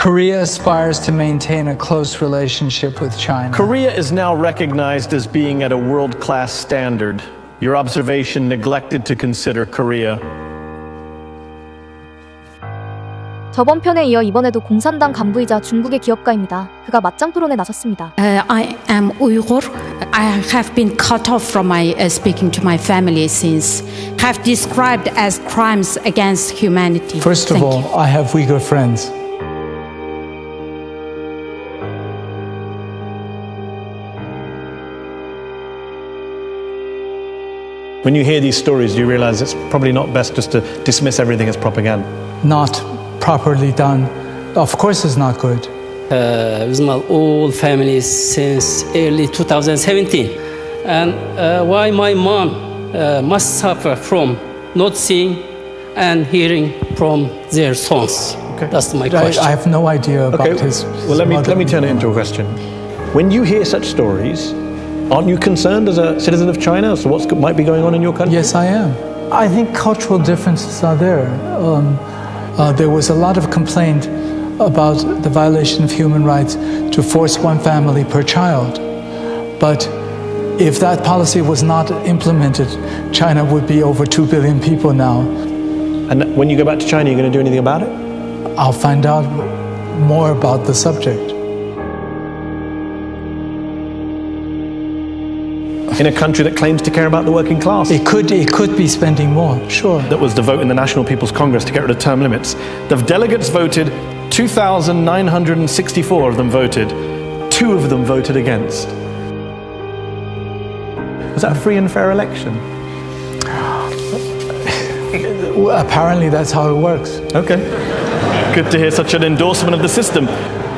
Korea aspires to maintain a close relationship with China. Korea is now recognized as being at a world-class standard. Your observation neglected to consider Korea. 저번 편에 이어 이번에도 공산당 간부이자 중국의 기업가입니다. 그가 맞짱 토론에 나섰습니다. I am Uyghur. I have been cut off from my speaking to my family since have described as crimes against humanity. First of all, I have Uyghur friends. When you hear these stories, you realize it's probably not best just to dismiss everything as propaganda. Not properly done. Of course it's not good. With my old family since early 2017. And why my mom must suffer from not seeing and hearing from their sons? Okay. That's my question. I have no idea about his Well, let me turn it into a question. When you hear such stories, aren't you concerned as a citizen of China as to what might be going on in your country? Yes, I am. I think cultural differences are there. There was a lot of complaint about the violation of human rights to force one family per child. But if that policy was not implemented, China would be over 2 billion people now. And when you go back to China, you're going to do anything about it? I'll find out more about the subject. In a country that claims to care about the working class. It could be spending more, sure. That was the vote in the National People's Congress to get rid of term limits. The delegates voted, 2,964 of them voted. 2 of them voted against. Was that a free and fair election? Apparently that's how it works. Okay. Good to hear such an endorsement of the system.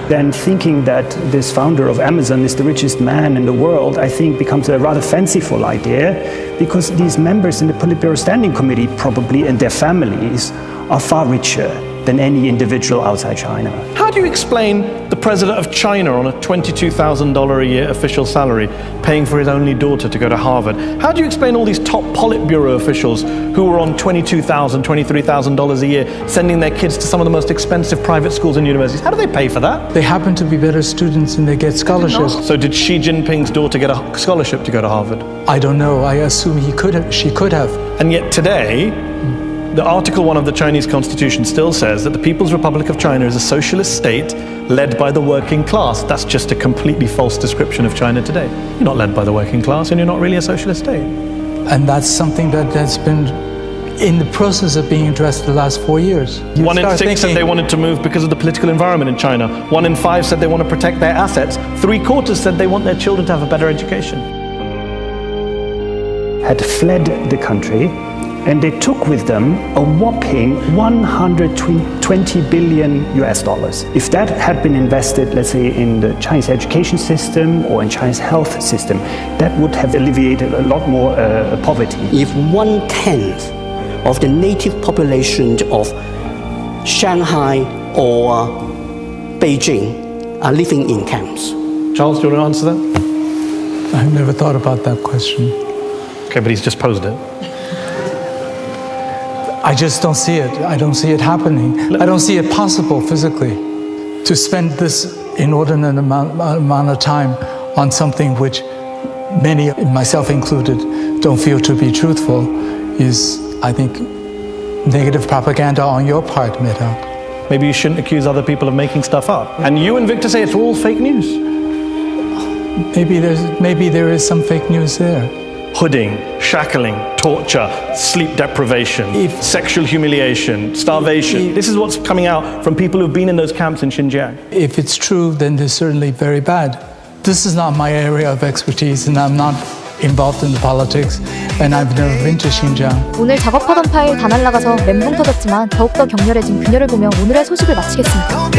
Then thinking that this founder of Amazon is the richest man in the world, I think becomes a rather fanciful idea, because these members in the Politburo Standing Committee probably and their families are far richer than any individual outside China. How do you explain the president of China on a $22,000 a year official salary, paying for his only daughter to go to Harvard? How do you explain all these top Politburo officials who were on $22,000, $23,000 a year, sending their kids to some of the most expensive private schools and universities? How do they pay for that? They happen to be better students and they get scholarships. So did Xi Jinping's daughter get a scholarship to go to Harvard? I don't know. I assume she could have. And yet today, the Article 1 of the Chinese Constitution still says that the People's Republic of China is a socialist state led by the working class. That's just a completely false description of China today. You're not led by the working class and you're not really a socialist state. And that's something that's been in the process of being addressed the last 4 years. 1 in 6 said they wanted to move because of the political environment in China. 1 in 5 said they want to protect their assets. 3/4 said they want their children to have a better education. Had fled the country, and they took with them a whopping 120 billion US dollars. If that had been invested, let's say, in the Chinese education system or in China's health system, that would have alleviated a lot more poverty. If 1/10 of the native population of Shanghai or Beijing are living in camps. Charles, do you want to answer that? I've never thought about that question. Okay, but he's just posed it. I just don't see it. I don't see it happening. I don't see it possible physically to spend this inordinate amount of time on something which many, myself included, don't feel to be truthful is, I think, negative propaganda on your part, Meta. Maybe you shouldn't accuse other people of making stuff up. And you and Victor say it's all fake news. Maybe there is some fake news there. Hooding, shackling, torture, sleep deprivation, sexual humiliation, starvation. This is what's coming out from people who've been in those camps in Xinjiang. If it's true, then it's certainly very bad. This is not my area of expertise, and I'm not involved in the politics, and I've never been to Xinjiang. 오늘 작업하던 파일 다 날라가서 멘붕 터졌지만 더욱더 격렬해진 그녀를 보며 오늘의 소식을 마치겠습니다.